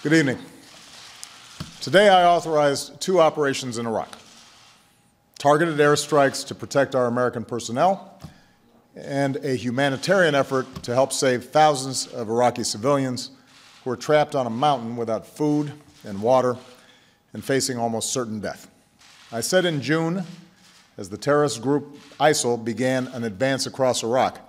Good evening. Today I authorized 2 operations in Iraq: targeted airstrikes to protect our American personnel, and a humanitarian effort to help save thousands of Iraqi civilians who are trapped on a mountain without food and water and facing almost certain death. I said in June, as the terrorist group ISIL began an advance across Iraq,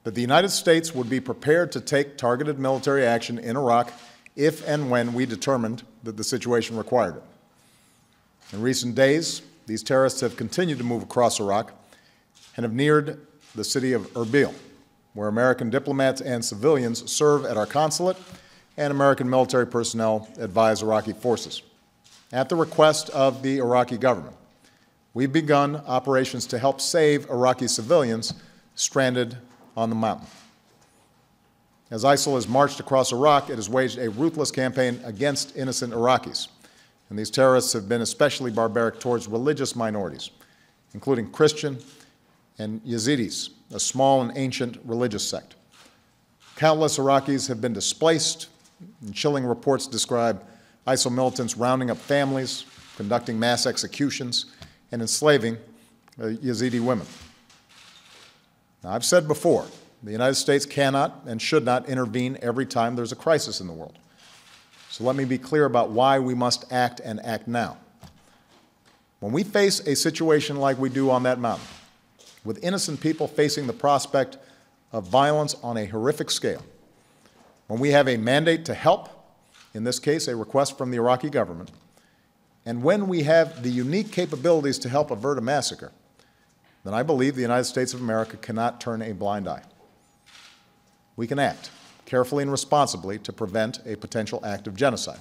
that the United States would be prepared to take targeted military action in Iraq if and when we determined that the situation required it. In recent days, these terrorists have continued to move across Iraq and have neared the city of Erbil, where American diplomats and civilians serve at our consulate and American military personnel advise Iraqi forces. At the request of the Iraqi government, we've begun operations to help save Iraqi civilians stranded on the mountain. As ISIL has marched across Iraq, it has waged a ruthless campaign against innocent Iraqis. And these terrorists have been especially barbaric towards religious minorities, including Christian and Yazidis, a small and ancient religious sect. Countless Iraqis have been displaced, and chilling reports describe ISIL militants rounding up families, conducting mass executions, and enslaving Yazidi women. Now, I've said before, the United States cannot and should not intervene every time there's a crisis in the world. So let me be clear about why we must act and act now. When we face a situation like we do on that mountain, with innocent people facing the prospect of violence on a horrific scale, when we have a mandate to help, in this case a request from the Iraqi government, and when we have the unique capabilities to help avert a massacre, then I believe the United States of America cannot turn a blind eye. We can act carefully and responsibly to prevent a potential act of genocide.